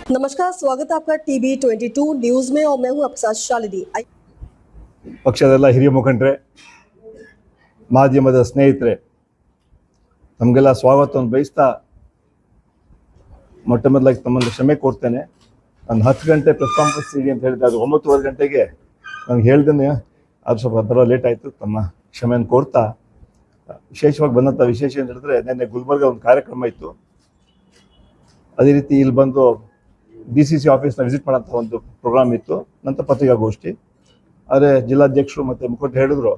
नमस्कार, स्वागत है आपका टीवी 22 न्यूज में और मैं हूं आपके साथ शालिनी। ಪಕ್ಷದೆಲ್ಲ ಹಿರಿಯ ಮುಖಂಡರೇ, ಮಾಧ್ಯಮದ ಸ್ನೇಹಿತರೆ, ನಮಗೆಲ್ಲ ಸ್ವಾಗತವನ್ನು ಬಯಸ್ತಾ ಮೊಟ್ಟ ಮೊದಲಾಗಿ ತಮ್ಮನ್ನು ಕ್ಷಮೆ ಕೋರ್ತೇನೆ. ನಾನು 10 ಗಂಟೆ ಪ್ರೆಸ್ ಕಾನ್ಫರೆನ್ಸ್ ಇದೆ ಅಂತ ಹೇಳಿದೆ, ಅದು 9:15 ಗಂಟೆಗೆ ನನಗೆ ಹೇಳ್ದೇನೆ, ಅದು ಸ್ವಲ್ಪ ಬರೋ ಲೇಟ್ ಆಯಿತು. ತಮ್ಮ ಕ್ಷಮೆಯನ್ನು ಕೋರ್ತಾ ವಿಶೇಷವಾಗಿ ಬಂದಂಥ ವಿಶೇಷ ಏನು ಹೇಳಿದ್ರೆ, ನಿನ್ನೆ ಗುಲ್ಬರ್ಗ ಒಂದು ಕಾರ್ಯಕ್ರಮ ಇತ್ತು. ಅದೇ ರೀತಿ ಇಲ್ಲಿ ಬಂದು DCC ಆಫೀಸ್ನ ವಿಸಿಟ್ ಮಾಡೋಂಥ ಒಂದು ಪ್ರೋಗ್ರಾಮ್ ಇತ್ತು, ನಂತರ ಪತ್ರಿಕಾಗೋಷ್ಠಿ. ಆದರೆ ಜಿಲ್ಲಾಧ್ಯಕ್ಷರು ಮತ್ತು ಮುಖಂಡರು ಹೇಳಿದ್ರು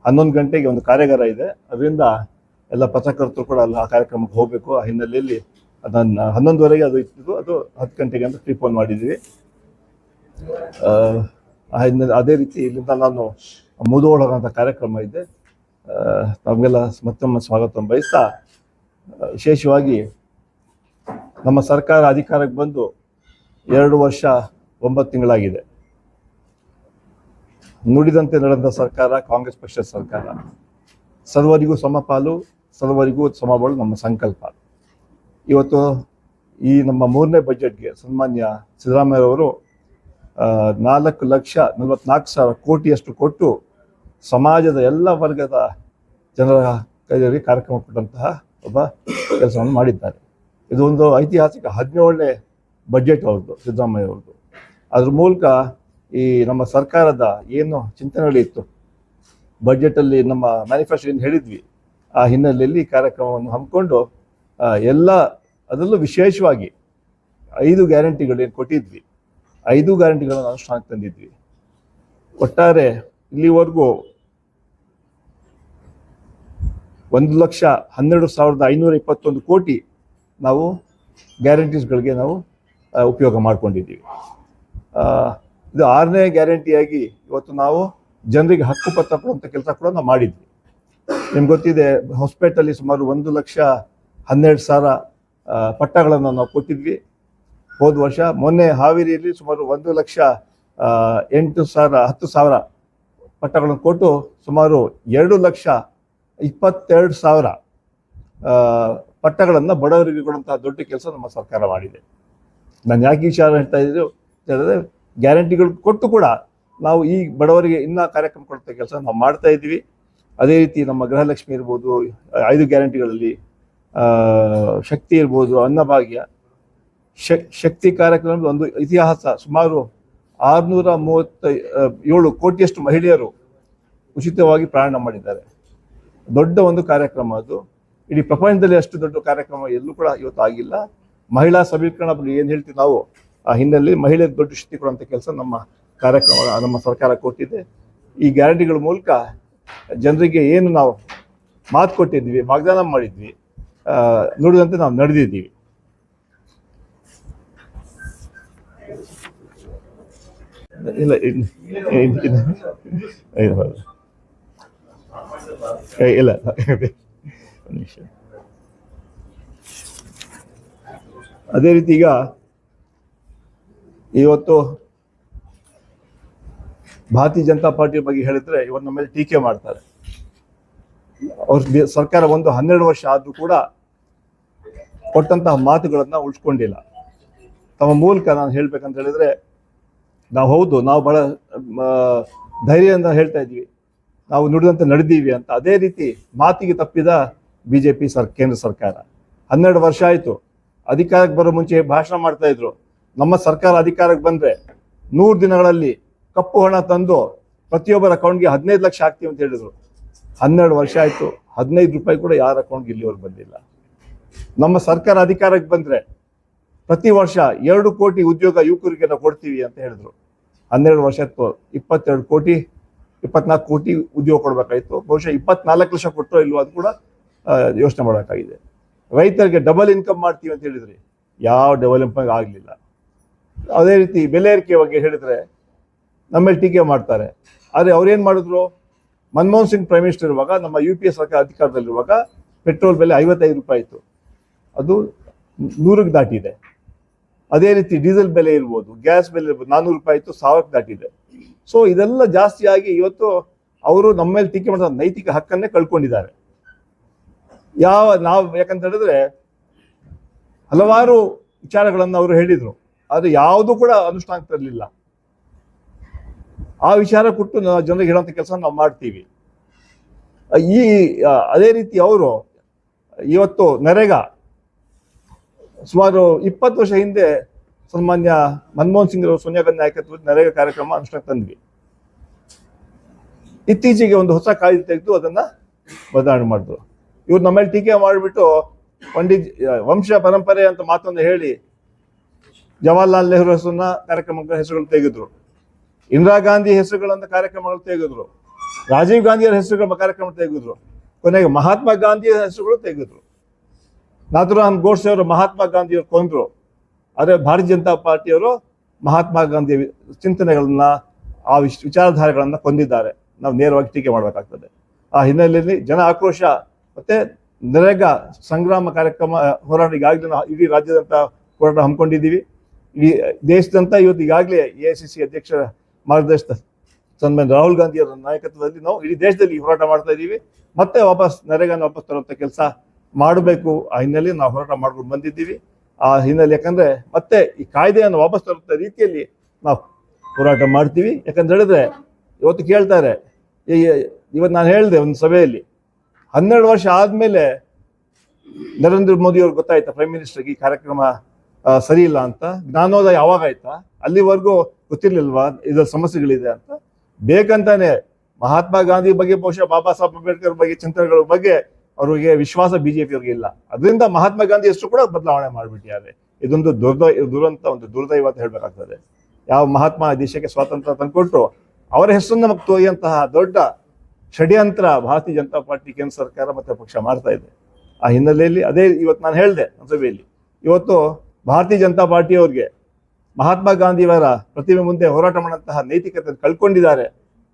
11 ಗಂಟೆಗೆ ಒಂದು ಕಾರ್ಯಾಗಾರ ಇದೆ, ಅದರಿಂದ ಎಲ್ಲ ಪತ್ರಕರ್ತರು ಕೂಡ ಅಲ್ಲಿ ಆ ಕಾರ್ಯಕ್ರಮಕ್ಕೆ ಹೋಗಬೇಕು. ಆ ಹಿನ್ನೆಲೆಯಲ್ಲಿ ಅದನ್ನು 11:15ಗೆ ಅದು ಇತ್ತು, ಅದು 10 ಗಂಟೆಗೆ ಅಂತ ಪ್ರಿಪೋನ್ ಮಾಡಿದ್ವಿ. ಆ ಹಿನ್ನೆಲೆ ಅದೇ ರೀತಿ ಇಲ್ಲಿಂದ ನಾನು ಮುದೋಳಗಂಥ ಕಾರ್ಯಕ್ರಮ ಇದೆ. ನಮಗೆಲ್ಲ ಮತ್ತೊಮ್ಮೆ ಸ್ವಾಗತವನ್ನು ಬಯಸ್ತಾ, ವಿಶೇಷವಾಗಿ ನಮ್ಮ ಸರ್ಕಾರ ಅಧಿಕಾರಕ್ಕೆ ಬಂದು 2 ವರ್ಷ 9 ತಿಂಗಳಾಗಿದೆ. ನುಡಿದಂತೆ ನಡೆದ ಸರ್ಕಾರ ಕಾಂಗ್ರೆಸ್ ಪಕ್ಷದ ಸರ್ಕಾರ. ಸರ್ವರಿಗೂ ಸಮಪಾಲು, ಸರ್ವರಿಗೂ ಸಮಬಾಳು ನಮ್ಮ ಸಂಕಲ್ಪ. ಇವತ್ತು ಈ ನಮ್ಮ 3ನೇ ಬಜೆಟ್ಗೆ ಸನ್ಮಾನ್ಯ ಸಿದ್ದರಾಮಯ್ಯರವರು 4,44,000 ಕೋಟಿಯಷ್ಟು ಕೊಟ್ಟು ಸಮಾಜದ ಎಲ್ಲ ವರ್ಗದ ಜನರ ಕೈಯಲ್ಲಿ ಕಾರ್ಯಕ್ರಮ ಕೊಟ್ಟಂತಹ ಒಬ್ಬ ಕೆಲಸವನ್ನು ಮಾಡಿದ್ದಾರೆ. ಇದು ಒಂದು ಐತಿಹಾಸಿಕ 17ನೇ ಬಜೆಟ್ ಅವ್ರದ್ದು, ಸಿದ್ದರಾಮಯ್ಯ ಅವ್ರದ್ದು. ಅದ್ರ ಮೂಲಕ ಈ ನಮ್ಮ ಸರ್ಕಾರದ ಏನು ಚಿಂತನೆಗಳಿತ್ತು, ಬಜೆಟಲ್ಲಿ ನಮ್ಮ ಮ್ಯಾನಿಫೆಸ್ಟೋ ಏನು ಹೇಳಿದ್ವಿ, ಆ ಹಿನ್ನೆಲೆಯಲ್ಲಿ ಈ ಕಾರ್ಯಕ್ರಮವನ್ನು ಹಮ್ಮಿಕೊಂಡು ಎಲ್ಲ ಅದರಲ್ಲೂ ವಿಶೇಷವಾಗಿ 5 ಗ್ಯಾರಂಟಿಗಳು ಏನು ಕೊಟ್ಟಿದ್ವಿ, 5 ಗ್ಯಾರಂಟಿಗಳನ್ನು ಅನುಷ್ಠಾನಕ್ಕೆ ತಂದಿದ್ವಿ. ಒಟ್ಟಾರೆ ಇಲ್ಲಿವರೆಗೂ 1,12,521 ಕೋಟಿ ನಾವು ಗ್ಯಾರಂಟೀಸ್ಗಳಿಗೆ ನಾವು ಉಪಯೋಗ ಮಾಡ್ಕೊಂಡಿದ್ದೀವಿ. ಇದು 6ನೇ ಗ್ಯಾರಂಟಿಯಾಗಿ ಇವತ್ತು ನಾವು ಜನರಿಗೆ ಹಕ್ಕುಪತ್ರ ಕೊಡುವಂಥ ಕೆಲಸ ಕೂಡ ನಾವು ಮಾಡಿದ್ವಿ. ನಿಮ್ಗೆ ಗೊತ್ತಿದೆ, ಹೊಸಪೇಟೆಯಲ್ಲಿ ಸುಮಾರು 1,12,000 ಪಟ್ಟಗಳನ್ನು ನಾವು ಕೊಟ್ಟಿದ್ವಿ ಹೋದ ವರ್ಷ. ಮೊನ್ನೆ ಹಾವೇರಿಯಲ್ಲಿ ಸುಮಾರು 1,08,000 ಪಟ್ಟಗಳನ್ನು ಕೊಟ್ಟು ಸುಮಾರು 2,22,000 ಪಟ್ಟಗಳನ್ನು ಬಡವರಿಗೆ ಕೊಡುವಂತಹ ದೊಡ್ಡ ಕೆಲಸ ನಮ್ಮ ಸರ್ಕಾರ ಮಾಡಿದೆ. ನಾನು ಯಾಕೆ ವಿಚಾರ ಹೇಳ್ತಾ ಇದ್ರು ಹೇಳಿದ್ರೆ, ಗ್ಯಾರಂಟಿಗಳು ಕೊಟ್ಟು ಕೂಡ ನಾವು ಈ ಬಡವರಿಗೆ ಇನ್ನೂ ಕಾರ್ಯಕ್ರಮ ಕೊಡುವಂಥ ಕೆಲಸ ನಾವು ಮಾಡ್ತಾ ಇದ್ವಿ. ಅದೇ ರೀತಿ ನಮ್ಮ ಗೃಹಲಕ್ಷ್ಮಿ ಇರ್ಬೋದು, 5 ಗ್ಯಾರಂಟಿಗಳಲ್ಲಿ ಶಕ್ತಿ ಇರ್ಬೋದು, ಅನ್ನಭಾಗ್ಯ, ಶಕ್ತಿ ಕಾರ್ಯಕ್ರಮದ ಒಂದು ಇತಿಹಾಸ. ಸುಮಾರು 637 ಕೋಟಿಯಷ್ಟು ಮಹಿಳೆಯರು ಉಚಿತವಾಗಿ ಪ್ರಯಾಣ ಮಾಡಿದ್ದಾರೆ. ದೊಡ್ಡ ಒಂದು ಕಾರ್ಯಕ್ರಮ ಅದು. ಇಡೀ ಪ್ರಪಂಚದಲ್ಲಿ ಅಷ್ಟು ದೊಡ್ಡ ಕಾರ್ಯಕ್ರಮ ಎಲ್ಲೂ ಕೂಡ ಇವತ್ತು ಆಗಿಲ್ಲ. ಮಹಿಳಾ ಸಬಲೀಕರಣ ಬಗ್ಗೆ ಏನು ಹೇಳ್ತೀವಿ ನಾವು, ಆ ಹಿನ್ನೆಲೆಯಲ್ಲಿ ಮಹಿಳೆಯರಿಗೆ ದೊಡ್ಡ ಶಕ್ತಿ ಕೊಡುವಂಥ ಕೆಲಸ ನಮ್ಮ ಕಾರ್ಯಕ್ರಮ ನಮ್ಮ ಸರ್ಕಾರ ಕೊಟ್ಟಿದೆ. ಈ ಗ್ಯಾರಂಟಿಗಳ ಮೂಲಕ ಜನರಿಗೆ ಏನು ನಾವು ಮಾತು ಕೊಟ್ಟಿದ್ವಿ, ವಾಗ್ದಾನ ಮಾಡಿದ್ವಿ, ನುಡಿದಂತೆ ನಾವು ನಡೆದಿದ್ದೀವಿ. ಇಲ್ಲ ಇಲ್ಲ ಅದೇ ರೀತಿ ಈಗ ಇವತ್ತು ಭಾರತೀಯ ಜನತಾ ಪಾರ್ಟಿ ಬಗ್ಗೆ ಹೇಳಿದ್ರೆ ಇವತ್ತು ನಮ್ಮ ಮೇಲೆ ಟೀಕೆ ಮಾಡ್ತಾರೆ. ಅವ್ರ ಸರ್ಕಾರ ಒಂದು 12 ವರ್ಷ ಆದ್ರೂ ಕೂಡ ಕೊಟ್ಟಂತಹ ಮಾತುಗಳನ್ನ ಉಳಿಸ್ಕೊಂಡಿಲ್ಲ. ತಮ್ಮ ಮೂಲಕ ನಾನು ಹೇಳ್ಬೇಕಂತ ಹೇಳಿದ್ರೆ, ನಾವು ಬಹಳ ಧೈರ್ಯದಿಂದ ಹೇಳ್ತಾ ಇದ್ವಿ, ನಾವು ನುಡಿದಂತೆ ನಡೆದೀವಿ ಅಂತ. ಅದೇ ರೀತಿ ಮಾತಿಗೆ ತಪ್ಪಿದ BJP ಕೇಂದ್ರ ಸರ್ಕಾರ. 12 ವರ್ಷ ಆಯಿತು. ಅಧಿಕಾರಕ್ಕೆ ಬರೋ ಮುಂಚೆ ಭಾಷಣ ಮಾಡ್ತಾ ಇದ್ರು, ನಮ್ಮ ಸರ್ಕಾರ ಅಧಿಕಾರಕ್ಕೆ ಬಂದರೆ 100 ದಿನಗಳಲ್ಲಿ ಕಪ್ಪು ಹಣ ತಂದು ಪ್ರತಿಯೊಬ್ಬರ ಅಕೌಂಟ್ಗೆ 15 ಲಕ್ಷ ಹಾಕ್ತೀವಿ ಅಂತ ಹೇಳಿದ್ರು. 12 ವರ್ಷ ಆಯಿತು, 15 ರೂಪಾಯಿ ಕೂಡ ಯಾರ ಅಕೌಂಟ್ಗೆ ಇಲ್ಲಿವರೆಗೆ ಬಂದಿಲ್ಲ. ನಮ್ಮ ಸರ್ಕಾರ ಅಧಿಕಾರಕ್ಕೆ ಬಂದರೆ ಪ್ರತಿ ವರ್ಷ 2 ಕೋಟಿ ಉದ್ಯೋಗ ಯುವಕರಿಗೆ ನಾವು ಕೊಡ್ತೀವಿ ಅಂತ ಹೇಳಿದ್ರು. 12 ವರ್ಷ ಆಯ್ತು, 24 ಕೋಟಿ ಉದ್ಯೋಗ ಕೊಡಬೇಕಾಯ್ತು. ಬಹುಶಃ 24 ಲಕ್ಷ ಕೊಟ್ಟರೋ ಇಲ್ವೋ ಅದು ಕೂಡ ಯೋಚನೆ ಮಾಡಬೇಕಾಗಿದೆ. ರೈತರಿಗೆ ಡಬಲ್ ಇನ್ಕಮ್ ಮಾಡ್ತೀವಿ ಅಂತ ಹೇಳಿದ್ರಿ, ಯಾವ ಡೆವಲಪ್ಮೆಂಟ್ ಆಗಲಿಲ್ಲ. ಅದೇ ರೀತಿ ಬೆಲೆ ಏರಿಕೆ ಬಗ್ಗೆ ಹೇಳಿದ್ರೆ ನಮ್ಮ ಮೇಲೆ ಟೀಕೆ ಮಾಡ್ತಾರೆ. ಆದರೆ ಅವ್ರೇನು ಮಾಡಿದ್ರು, ಮನಮೋಹನ್ ಸಿಂಗ್ ಪ್ರೈಮ್ ಮಿನಿಸ್ಟರ್ ಇರುವಾಗ, ನಮ್ಮ UPA ಸರ್ಕಾರ ಅಧಿಕಾರದಲ್ಲಿರುವಾಗ ಪೆಟ್ರೋಲ್ ಬೆಲೆ 55 ರೂಪಾಯಿ ಇತ್ತು, ಅದು 100ಕ್ಕೆ ದಾಟಿದೆ. ಅದೇ ರೀತಿ ಡೀಸೆಲ್ ಬೆಲೆ ಇರ್ಬೋದು, ಗ್ಯಾಸ್ ಬೆಲೆ ಇರ್ಬೋದು, 400 ರೂಪಾಯಿ ಇತ್ತು, 1000ಕ್ಕೆ ದಾಟಿದೆ. ಸೊ ಇದೆಲ್ಲ ಜಾಸ್ತಿ ಆಗಿ ಇವತ್ತು ಅವರು ನಮ್ಮ ಮೇಲೆ ಟೀಕೆ ಮಾಡಿದ ನೈತಿಕ ಹಕ್ಕನ್ನೇ ಕಳ್ಕೊಂಡಿದ್ದಾರೆ. ನಾವು ಯಾಕಂತ ಹೇಳಿದ್ರೆ ಹಲವಾರು ವಿಚಾರಗಳನ್ನು ಅವರು ಹೇಳಿದರು. ಆದರೆ ಯಾವುದೂ ಕೂಡ ಅನುಷ್ಠಾನಕ್ಕೆ ತರಲಿಲ್ಲ. ಆ ವಿಚಾರ ಕೊಟ್ಟು ಜನರಿಗೆ ಹೇಳುವಂಥ ಕೆಲಸ ನಾವು ಮಾಡ್ತೀವಿ. ಈ ಅದೇ ರೀತಿ ಅವರು ಇವತ್ತು ನರೇಗಾ ಸುಮಾರು 20 ವರ್ಷ ಹಿಂದೆ ಸನ್ಮಾನ್ಯ ಮನಮೋಹನ್ ಸಿಂಗ್ ಅವರು ಸೋನಿಯಾ ಗಾಂಧಿ ನಾಯಕತ್ವದ ನರೇಗಾ ಕಾರ್ಯಕ್ರಮ ಅನುಷ್ಠಾನಕ್ಕೆ ತಂದ್ವಿ. ಇತ್ತೀಚೆಗೆ ಒಂದು ಹೊಸ ಕಾಯ್ದೆ ತೆಗೆದು ಅದನ್ನ ಬದಲಾವಣೆ ಮಾಡಿದ್ರು. ಇವ್ರು ನಮ್ಮಲ್ಲಿ ಟೀಕೆ ಮಾಡಿಬಿಟ್ಟು ಪಂಡಿತ್ ವಂಶ ಪರಂಪರೆ ಅಂತ ಮಾತನ್ನು ಹೇಳಿ ಜವಾಹರ್ಲಾಲ್ ನೆಹರು ಹೆಸರನ್ನ ಕಾರ್ಯಕ್ರಮಗಳ ಹೆಸರುಗಳು ತೆಗೆದ್ರು, ಇಂದಿರಾ ಗಾಂಧಿ ಹೆಸರುಗಳಂತ ಕಾರ್ಯಕ್ರಮಗಳು ತೆಗೆದ್ರು, ರಾಜೀವ್ ಗಾಂಧಿಯವರ ಹೆಸರುಗಳ ಕಾರ್ಯಕ್ರಮ ತೆಗೆದ್ರು, ಕೊನೆಗೆ ಮಹಾತ್ಮ ಗಾಂಧಿಯ ಹೆಸರುಗಳು ತೆಗೆದ್ರು. ನಾಥೂರಾಮ್ ಗೋಡ್ಸೆ ಅವರು ಮಹಾತ್ಮ ಗಾಂಧಿಯವರು ಕೊಂದ್ರು, ಆದರೆ ಭಾರತೀಯ ಜನತಾ ಪಾರ್ಟಿಯವರು ಮಹಾತ್ಮ ಗಾಂಧಿಯ ಚಿಂತನೆಗಳನ್ನ ಆ ವಿಚಾರಧಾರೆಗಳನ್ನ ಕೊಂದಿದ್ದಾರೆ. ನಾವು ನೇರವಾಗಿ ಟೀಕೆ ಮಾಡಬೇಕಾಗ್ತದೆ. ಆ ಹಿನ್ನೆಲೆಯಲ್ಲಿ ಜನ ಆಕ್ರೋಶ ಮತ್ತೆ ನರೇಗಾ ಸಂಗ್ರಾಮ ಕಾರ್ಯಕ್ರಮ ಹೋರಾಟ ಈಗಾಗಲೇ ನಾವು ಇಡೀ ರಾಜ್ಯದಂತ ಹೋರಾಟ ಹಮ್ಮಿಕೊಂಡಿದ್ದೀವಿ. ಇಡೀ ದೇಶದಂತ ಇವತ್ತು ಈಗಾಗಲೇ AICC ಅಧ್ಯಕ್ಷರ ಮಾರ್ಗದರ್ಶನ ಸನ್ಮಾನ್ಯ ರಾಹುಲ್ ಗಾಂಧಿ ಅವರ ನಾಯಕತ್ವದಲ್ಲಿ ನಾವು ಇಡೀ ದೇಶದಲ್ಲಿ ಹೋರಾಟ ಮಾಡ್ತಾ ಇದ್ದೀವಿ. ಮತ್ತೆ ನರೇಗಾನ ವಾಪಸ್ ತರುವಂತ ಕೆಲಸ ಮಾಡಬೇಕು. ಆ ಹಿನ್ನೆಲೆಯಲ್ಲಿ ನಾವು ಹೋರಾಟ ಮಾಡ್ಕೊಂಡು ಬಂದಿದ್ದೀವಿ. ಆ ಹಿನ್ನೆಲೆ ಯಾಕಂದ್ರೆ ಮತ್ತೆ ಈ ಕಾಯ್ದೆಯನ್ನು ವಾಪಸ್ ತರುವಂತ ರೀತಿಯಲ್ಲಿ ನಾವು ಹೋರಾಟ ಮಾಡ್ತೀವಿ. ಯಾಕಂತ ಹೇಳಿದ್ರೆ ಇವತ್ತು ಕೇಳ್ತಾರೆ, ಇವತ್ತು ನಾನು ಹೇಳಿದೆ ಒಂದು ಸಭೆಯಲ್ಲಿ 12 ವರ್ಷ ಆದ್ಮೇಲೆ ನರೇಂದ್ರ ಮೋದಿ ಅವ್ರಿಗೆ ಗೊತ್ತಾಯ್ತಾ ಪ್ರೈಮ್ ಮಿನಿಸ್ಟರ್ಗೆ ಈ ಕಾರ್ಯಕ್ರಮ ಸರಿ ಇಲ್ಲ ಅಂತ. ಜ್ಞಾನೋದಯ ಯಾವಾಗ ಆಯ್ತಾ? ಅಲ್ಲಿವರೆಗೂ ಗೊತ್ತಿರ್ಲಿಲ್ವಾ ಇದ್ರ ಸಮಸ್ಯೆಗಳಿದೆ ಅಂತ? ಬೇಕಂತಾನೆ ಮಹಾತ್ಮ ಗಾಂಧಿ ಬಗ್ಗೆ ಬಹುಶಃ ಬಾಬಾ ಸಾಹೇಬ್ ಅಂಬೇಡ್ಕರ್ ಬಗ್ಗೆ ಚಿಂತನೆಗಳ ಬಗ್ಗೆ ಅವ್ರಿಗೆ ವಿಶ್ವಾಸ ಬಿಜೆಪಿ ಅವ್ರಿಗೆ ಇಲ್ಲ. ಅದರಿಂದ ಮಹಾತ್ಮ ಗಾಂಧಿ ಹೆಸರು ಕೂಡ ಬದಲಾವಣೆ ಮಾಡಿಬಿಟ್ಟಿದ್ದಾರೆ. ಇದೊಂದು ದುರಂತ, ಒಂದು ದುರ್ದೈವ ಅಂತ ಹೇಳ್ಬೇಕಾಗ್ತದೆ. ಯಾವ ಮಹಾತ್ಮ ದೇಶಕ್ಕೆ ಸ್ವಾತಂತ್ರ್ಯ ತಂದುಕೊಟ್ಟು ಅವರ ಹೆಸರನ್ನ ನಮಗೆ ತೋರಿಯಂತಹ ದೊಡ್ಡ ಷಡ್ಯಂತ್ರ ಭಾರತೀಯ ಜನತಾ ಪಾರ್ಟಿ ಕೇಂದ್ರ ಸರ್ಕಾರ ಮತ್ತೆ ಪಕ್ಷ ಮಾಡ್ತಾ ಇದೆ. ಆ ಹಿನ್ನೆಲೆಯಲ್ಲಿ ಅದೇ ಇವತ್ತು ನಾನು ಹೇಳಿದೆ ಸಭೆಯಲ್ಲಿ, ಇವತ್ತು ಭಾರತೀಯ ಜನತಾ ಪಾರ್ಟಿಯವ್ರಿಗೆ ಮಹಾತ್ಮ ಗಾಂಧಿಯವರ ಪ್ರತಿಮೆ ಮುಂದೆ ಹೋರಾಟ ಮಾಡುವಂತಹ ನೈತಿಕತೆ ಕಳ್ಕೊಂಡಿದ್ದಾರೆ.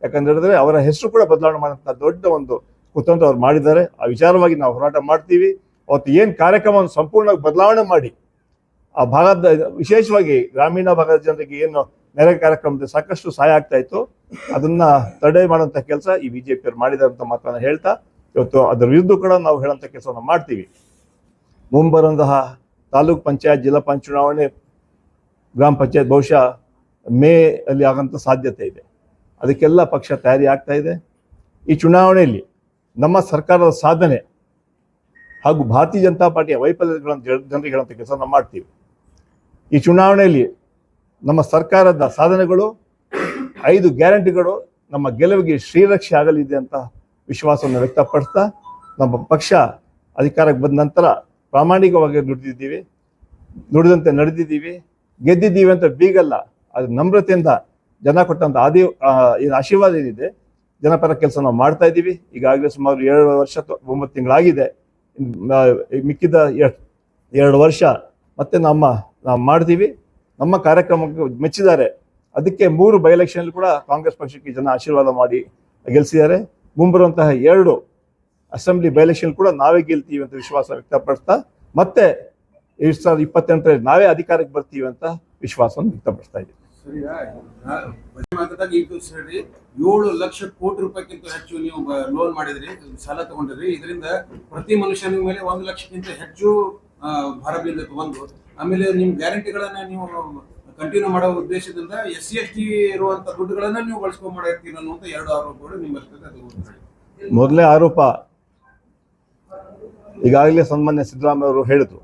ಯಾಕಂತ ಹೇಳಿದ್ರೆ ಅವರ ಹೆಸರು ಕೂಡ ಬದಲಾವಣೆ ಮಾಡುವಂತಹ ದೊಡ್ಡ ಒಂದು ಕುತಂತ್ರ ಅವ್ರು ಮಾಡಿದ್ದಾರೆ. ಆ ವಿಚಾರವಾಗಿ ನಾವು ಹೋರಾಟ ಮಾಡ್ತೀವಿ. ಅವತ್ತು ಏನು ಕಾರ್ಯಕ್ರಮವನ್ನು ಸಂಪೂರ್ಣವಾಗಿ ಬದಲಾವಣೆ ಮಾಡಿ ಆ ಭಾಗದ ವಿಶೇಷವಾಗಿ ಗ್ರಾಮೀಣ ಭಾಗದ ಜನರಿಗೆ ಏನು ನೆರೆ ಕಾರ್ಯಕ್ರಮದಲ್ಲಿ ಸಾಕಷ್ಟು ಸಹಾಯ ಆಗ್ತಾ ಇತ್ತು, ಅದನ್ನ ತಡೆ ಮಾಡುವಂತ ಕೆಲಸ ಈ ಬಿಜೆಪಿ ಅವರು ಮಾಡಿದ್ದಾರೆ ಅಂತ ಮಾತನ್ನ ಹೇಳ್ತಾ ಇವತ್ತು ಅದರ ವಿರುದ್ಧ ಕೂಡ ನಾವು ಹೇಳುವಂತ ಕೆಲಸವನ್ನು ಮಾಡ್ತೀವಿ. ಮುಂಬರುವಂತಹ ತಾಲೂಕ್ ಪಂಚಾಯತ್, ಜಿಲ್ಲಾ ಪಂಚಾಯತ್ ಚುನಾವಣೆ, ಗ್ರಾಮ ಪಂಚಾಯತ್ ಬಹುಶಃ ಮೇ ಅಲ್ಲಿ ಆಗಂತ ಸಾಧ್ಯತೆ ಇದೆ. ಅದಕ್ಕೆಲ್ಲ ಪಕ್ಷ ತಯಾರಿ ಆಗ್ತಾ ಇದೆ. ಈ ಚುನಾವಣೆಯಲ್ಲಿ ನಮ್ಮ ಸರ್ಕಾರದ ಸಾಧನೆ ಹಾಗೂ ಭಾರತೀಯ ಜನತಾ ಪಾರ್ಟಿಯ ವೈಫಲ್ಯಗಳನ್ನು ಜನರಿಗೆ ಹೇಳುವಂಥ ಕೆಲಸ ನಾವು ಮಾಡ್ತೀವಿ. ಈ ಚುನಾವಣೆಯಲ್ಲಿ ನಮ್ಮ ಸರ್ಕಾರದ ಸಾಧನೆಗಳು, 5 ಗ್ಯಾರಂಟಿಗಳು ನಮ್ಮ ಗೆಲುವಿಗೆ ಶ್ರೀರಕ್ಷೆ ಆಗಲಿದೆ ಅಂತ ವಿಶ್ವಾಸವನ್ನು ವ್ಯಕ್ತಪಡಿಸ್ತಾ ನಮ್ಮ ಪಕ್ಷ ಅಧಿಕಾರಕ್ಕೆ ಬಂದ ನಂತರ ಪ್ರಾಮಾಣಿಕವಾಗಿ ನುಡಿದಂತೆ ನಡೆದಿದ್ದೀವಿ, ಗೆದ್ದಿದ್ದೀವಿ ಅಂತ ಬೀಗಲ್ಲ. ಅದು ನಮ್ರತೆಯಿಂದ ಜನ ಕೊಟ್ಟಂತ ಏನು ಆಶೀರ್ವಾದ ಏನಿದೆ, ಜನಪರ ಕೆಲಸ ನಾವು ಮಾಡ್ತಾ ಇದ್ದೀವಿ. ಈಗಾಗಲೇ ಸುಮಾರು 7 ವರ್ಷ 9 ತಿಂಗಳಾಗಿದೆ. ಮಿಕ್ಕಿದ 2 ವರ್ಷ ಮತ್ತೆ ನಾವು ಮಾಡ್ತೀವಿ. ನಮ್ಮ ಕಾರ್ಯಕ್ರಮಕ್ಕೆ ಮೆಚ್ಚಿದ್ದಾರೆ. ಅದಕ್ಕೆ 3 ಬೈ ಎಲೆಕ್ಷನ್ ಕೂಡ ಕಾಂಗ್ರೆಸ್ ಪಕ್ಷಕ್ಕೆ ಜನ ಆಶೀರ್ವಾದ ಮಾಡಿ ಗೆಲ್ಲಿಸಿದ್ದಾರೆ. ಮುಂಬರುವಂತಹ 2 ಅಸೆಂಬ್ಲಿ ಬೈ ಎಲೆಕ್ಷನ್ ಕೂಡ ನಾವೇ ಗೆಲ್ತೀವಿ ಅಂತ ವಿಶ್ವಾಸ ವ್ಯಕ್ತಪಡಿಸ್ತಾ ಮತ್ತೆ 2028 ನಾವೇ ಅಧಿಕಾರಕ್ಕೆ ಬರ್ತೀವಿ ಅಂತ ವಿಶ್ವಾಸವನ್ನು ವ್ಯಕ್ತಪಡಿಸ್ತಾ ಇದ್ದೀವಿ. 7 ಲಕ್ಷ ಕೋಟಿ ರೂಪಾಯಿಗಿಂತ ಹೆಚ್ಚು ನೀವು ಲೋನ್ ಮಾಡಿದ್ರಿ, ಸಾಲ ತಗೊಂಡಿದ್ರಿ. ಇದರಿಂದ ಪ್ರತಿ ಮನುಷ್ಯನ ಮೇಲೆ 1 ಲಕ್ಷಕ್ಕಿಂತ ಹೆಚ್ಚು ಭಾರ ಬೀಳ್ಬೇಕು. ಆಮೇಲೆ ನಿಮ್ ಗ್ಯಾರಂಟಿಗಳನ್ನ ನೀವು ಕಂಟಿನ್ಯೂ ಮಾಡೋ ಉದ್ದೇಶದಿಂದ SC/ST ಇರುವಂತ ದುಡ್ಡುಗಳನ್ನ ನೀವು ಬಳಸ್ಕೊಂಡ್ ಮಾಡಿರ್ತೀರ ಅನ್ನುವಂತ 2 ಆರೋಪಗಳು ನಿಮ್ಮ ಅದು ಮೊದಲನೇ ಆರೋಪ ಈಗಾಗಲೇ ಸನ್ಮಾನ್ಯ ಸಿದ್ದರಾಮಯ್ಯ ಅವರು ಹೇಳಿದ್ರು,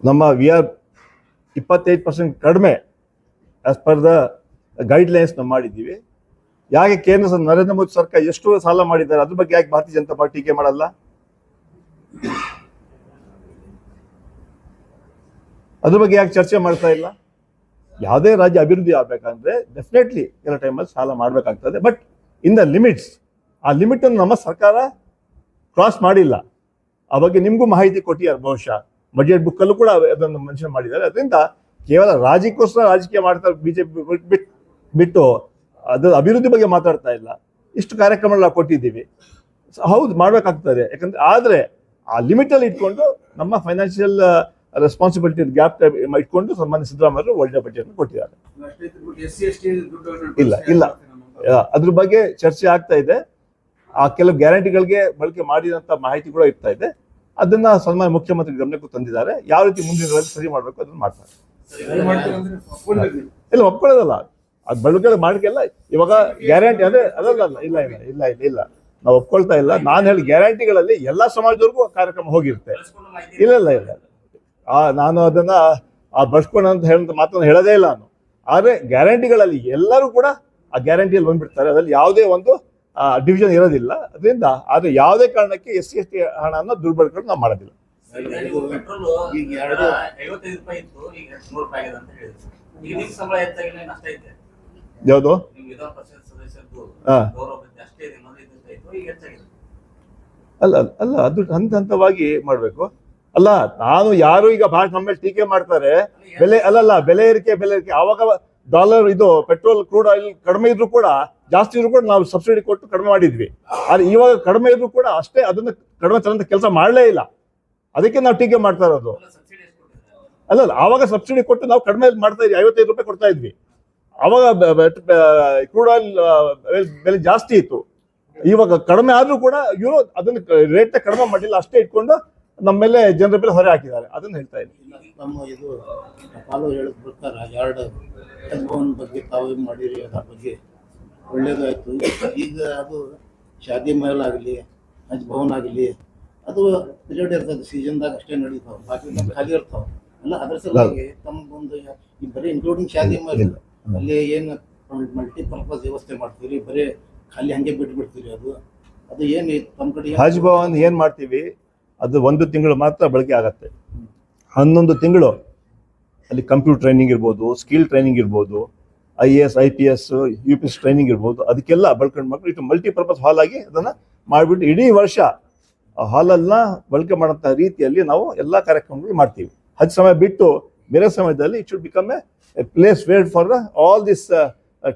ನಮ್ಮ VR 28% ಕಡಿಮೆ ಆಸ್ ಪರ್ ದ ಗೈಡ್ಲೈನ್ಸ್ ನಾವು ಮಾಡಿದ್ದೀವಿ. ಯಾಕೆ ಕೇಂದ್ರ ನರೇಂದ್ರ ಮೋದಿ ಸರ್ಕಾರ ಎಷ್ಟು ಸಾಲ ಮಾಡಿದ್ದಾರೆ ಅದ್ರ ಬಗ್ಗೆ ಯಾಕೆ ಭಾರತೀಯ ಜನತಾ ಪಾರ್ಟಿ ಟೀಕೆ ಮಾಡಲ್ಲ? ಅದ್ರ ಬಗ್ಗೆ ಯಾಕೆ ಚರ್ಚೆ ಮಾಡ್ತಾ ಇಲ್ಲ? ಯಾವುದೇ ರಾಜ್ಯ ಅಭಿವೃದ್ಧಿ ಆಗ್ಬೇಕಂದ್ರೆ ಡೆಫಿನೆಟ್ಲಿ ಕೆಲವು ಟೈಮಲ್ಲಿ ಸಾಲ ಮಾಡಬೇಕಾಗ್ತದೆ, ಬಟ್ ಇನ್ ದ ಲಿಮಿಟ್ಸ್. ಆ ಲಿಮಿಟ್ ಅನ್ನು ನಮ್ಮ ಸರ್ಕಾರ ಕ್ರಾಸ್ ಮಾಡಿಲ್ಲ. ಆ ಬಗ್ಗೆ ನಿಮಗೂ ಮಾಹಿತಿ ಕೊಟ್ಟಿದ್ದಾರೆ, ಬಹುಶಃ ಬಜೆಟ್ ಬುಕ್ ಅಲ್ಲೂ ಕೂಡ ಅದನ್ನು ಮೆನ್ಷನ್ ಮಾಡಿದ್ದಾರೆ. ಅದರಿಂದ ಕೇವಲ ರಾಜಕೀಯಕ್ಕೋಸ್ಕರ ರಾಜಕೀಯ ಮಾಡ್ತಾರೆ ಬಿಜೆಪಿ ಬಿಟ್ಟು ಅದರ ಅಭಿವೃದ್ಧಿ ಬಗ್ಗೆ ಮಾತಾಡ್ತಾ ಇಲ್ಲ. ಇಷ್ಟು ಕಾರ್ಯಕ್ರಮ ಕೊಟ್ಟಿದ್ದೀವಿ, ಹೌದು ಮಾಡ್ಬೇಕಾಗ್ತದೆ. ಯಾಕಂದ್ರೆ ಆದ್ರೆ ಆ ಲಿಮಿಟ್ ಅಲ್ಲಿ ಇಟ್ಕೊಂಡು ನಮ್ಮ ಫೈನಾನ್ಷಿಯಲ್ ರೆಸ್ಪಾನ್ಸಿಬಿಲಿಟಿ ಗ್ಯಾಪ್ ಇಟ್ಕೊಂಡು ಸನ್ಮಾನ್ಯ ಸಿದ್ದರಾಮಯ್ಯ ಒಳ್ಳೆ ಬಜೆಟ್ ಕೊಟ್ಟಿದ್ದಾರೆ. ಇಲ್ಲ ಅದ್ರ ಬಗ್ಗೆ ಚರ್ಚೆ ಆಗ್ತಾ ಇದೆ. ಆ ಕೆಲವು ಗ್ಯಾರಂಟಿಗಳಿಗೆ ಬಳಕೆ ಮಾಡಿದಂತ ಮಾಹಿತಿ ಕೂಡ ಇರ್ತಾ ಇದೆ. ಅದನ್ನ ಸನ್ಮಾನ್ಯ ಮುಖ್ಯಮಂತ್ರಿ ಗಮನಕ್ಕೂ ತಂದಿದ್ದಾರೆ. ಯಾವ ರೀತಿ ಮುಂದಿನ ಸರಿ ಮಾಡಬೇಕು ಅದನ್ನ ಮಾಡ್ತಾರೆ. ಮಾಡ್ತೀವಿ ಅಂದ್ರೆ ಒಪ್ಕೊಂಡಿದ್ದೀವಿ. ಇಲ್ಲ ಒಪ್ಕೊಳ್ಳೋದಲ್ಲ, ಅದು ಬಳಕೆ ಮಾಡಕ್ಕೆಲ್ಲ ಇವಾಗ ಗ್ಯಾರಂಟಿ ಅದೇ ಅದಲ್ಲ. ಇಲ್ಲ ಇಲ್ಲ ಇಲ್ಲ ಇಲ್ಲ ಇಲ್ಲ ನಾವು ಒಪ್ಕೊಳ್ತಾ ಇಲ್ಲ. ನಾನು ಹೇಳಿ ಗ್ಯಾರಂಟಿಗಳಲ್ಲಿ ಎಲ್ಲ ಸಮಾಜದವ್ರಿಗೂ ಕಾರ್ಯಕ್ರಮ ಹೋಗಿರುತ್ತೆ. ಇಲ್ಲ ಇಲ್ಲ ಇಲ್ಲ ನಾನು ಅದನ್ನ ಬಳಸ್ಕೊಂಡು ಅಂತ ಹೇಳೋ ಮಾತನ್ನು ಹೇಳೋದೇ ಇಲ್ಲ ನಾನು. ಆದರೆ ಗ್ಯಾರಂಟಿಗಳಲ್ಲಿ ಎಲ್ಲರೂ ಕೂಡ ಆ ಗ್ಯಾರಂಟಿಯಲ್ಲಿ ಬಂದ್ಬಿಡ್ತಾರೆ. ಅದರಲ್ಲಿ ಯಾವುದೇ ಒಂದು ಡಿವಿಷನ್ ಇರೋದಿಲ್ಲ. ಅದರಿಂದ ಆದರೆ ಯಾವುದೇ ಕಾರಣಕ್ಕೆ SC/ST ಹಣನ ದುರ್ಬಳಕೆ ನಾವು ಮಾಡೋದಿಲ್ಲ. ಪೆಟ್ರೋಲ್ ಈಗ 55 ರೂಪಾಯಿ ಇತ್ತು, ಈಗ 100 ರೂಪಾಯಿ ಆಗಿದೆ ಅಂತ ಹೇಳಿದ್ರು. ಈಗ ನಿಮ್ಮ ಸಂಬಳ ಹೆಚ್ಚಾಗಿಲ್ಲ, ಅಷ್ಟೇ ಐತೆ. ಯಾವುದು ನಿಮ್ಮ ವಿಧಾನ ಪರಿಷತ್ ಸದಸ್ಯರದ್ದು ಗೌರವ ಭತ್ಯೆ ಅಷ್ಟೇ ಇದೆ, 125 ಇತ್ತು, ಈಗ ಹೆಚ್ಚಾಗಿದೆ. ಅಲ್ಲ ಅಲ್ಲ ಅದು ಹಂತ ಹಂತವಾಗಿ ಮಾಡಬೇಕು. ಅಲ್ಲ ನಾನು ಯಾರು ಈಗ ಭಾಳ ನಮ್ಮ ಮೇಲೆ ಟೀಕೆ ಮಾಡ್ತಾರೆ ಬೆಲೆ ಅಲ್ಲಲ್ಲ ಬೆಲೆ ಏರಿಕೆ ಆವಾಗ ಡಾಲರ್ ಇದು ಪೆಟ್ರೋಲ್ ಕ್ರೂಡ್ ಆಯಿಲ್ ಕಡಿಮೆ ಇದ್ರು ಕೂಡ ಜಾಸ್ತಿ ಇದ್ರು ಕೂಡ ನಾವು ಸಬ್ಸಿಡಿ ಕೊಟ್ಟು ಕಡಿಮೆ ಮಾಡಿದ್ವಿ. ಆದ್ರೆ ಇವಾಗ ಕಡಿಮೆ ಇದ್ರು ಕೂಡ ಅಷ್ಟೇ ಅದನ್ನ ಕಡಿಮೆ ತರಂತ ಕೆಲಸ ಮಾಡಲೇ ಇಲ್ಲ. ಅದಕ್ಕೆ ನಾವು ಟೀಕೆ ಮಾಡ್ತಾ ಇರೋದು. ಸಬ್ಸಿಡಿ ಎಷ್ಟು ಕೊಟ್ಟಿದ್ದಾರೆ? ಅಲ್ಲ ಆವಾಗ ಸಬ್ಸಿಡಿ ಕೊಟ್ಟು ನಾವು ಕಡಿಮೆ ಮಾಡ್ತಾ ಇದ್ವಿ, 55 ರೂಪಾಯಿ ಕೊಡ್ತಾ ಇದ್ವಿ. ಅವಾಗ ಕ್ರೂಡ್ ಆಯಿಲ್ ಬೆಲೆ ಜಾಸ್ತಿ ಇತ್ತು. ಇವಾಗ ಕಡಿಮೆ ಆದ್ರೂ ಕೂಡ ಇವರು ಅದನ್ನ ರೇಟ್ ಕಡಿಮೆ ಮಾಡಿಲ್ಲ, ಅಷ್ಟೇ ಇಟ್ಕೊಂಡು ನಮ್ಮ ಮೇಲೆ ಜನರ ಮೇಲೆ ಹೊರೆ ಹಾಕಿದ್ದಾರೆ. ಅದನ್ನ ಹೇಳ್ತಾ ಇದ್ದೀನಿ. ನಮ್ಮ ಇದು ಪಾಲು ಹೇಳೋದ್ ಪ್ರಕಾರ ಎರಡು ಭವನ ಬಗ್ಗೆ ತಾವು ಮಾಡಿರಿ, ಅದ್ರ ಬಗ್ಗೆ ಒಳ್ಳೇದಾಯ್ತು. ಈಗ ಅದು ಶಾದಿ ಮಹಲ್ ಆಗಲಿ ಹಜ್ ಭವನ್ ಆಗಲಿ ಅದು ಪಿರಿಯಡ್ ಇರ್ತದೆ, ಸೀಸನ್ದಾಗ ಅಷ್ಟೇ ನಡೀತಾವೆ, ಬಾಕಿ ಖಾಲಿ ಇರ್ತಾವೆ ಅಲ್ಲ. ಅದ್ರ ಸಲುವಾಗಿ ತಮ್ಗೊಂದು ಈ ಬರೀ ಇನ್ಕ್ಲೂಡಿಂಗ್ ಶಾದಿ ಮಹಲ್ ಅಲ್ಲಿ ಏನು ಮಲ್ಟಿಪರ್ಪಸ್ ವ್ಯವಸ್ಥೆ ಮಾಡ್ತೀರಿ, ಬರೀ ಖಾಲಿ ಹಂಗೆ ಬಿಟ್ಬಿಡ್ತೀರಿ. ಅದು ಏನು ತಮ್ಮ ಕಡೆ ಹಜ್ ಭವನ್ ಏನ್ ಮಾಡ್ತೀವಿ ಅದು 1 ತಿಂಗಳು ಮಾತ್ರ ಬಳಕೆ ಆಗತ್ತೆ. 11 ತಿಂಗಳು ಅಲ್ಲಿ ಕಂಪ್ಯೂಟರ್ ಟ್ರೈನಿಂಗ್ ಇರ್ಬೋದು, ಸ್ಕಿಲ್ ಟ್ರೈನಿಂಗ್ ಇರ್ಬೋದು, IAS IPS UPS ಟ್ರೈನಿಂಗ್ ಇರ್ಬೋದು, ಅದಕ್ಕೆಲ್ಲ ಬಳಕೆ ಮಾಡ್ಕೊಂಡು ಇದು ಮಲ್ಟಿಪರ್ಪಸ್ ಹಾಲ್ ಆಗಿ ಅದನ್ನ ಮಾಡಿಬಿಟ್ಟು ಇಡೀ ವರ್ಷ ಆ ಹಾಲನ್ನ ಬಳಕೆ ಮಾಡೋಂಥ ರೀತಿಯಲ್ಲಿ ನಾವು ಎಲ್ಲ ಕಾರ್ಯಕ್ರಮಗಳು ಮಾಡ್ತೀವಿ. ಹಜ್ ಸಮಯ ಬಿಟ್ಟು ಬೇರೆ ಸಮಯದಲ್ಲಿ it should become A place where for all this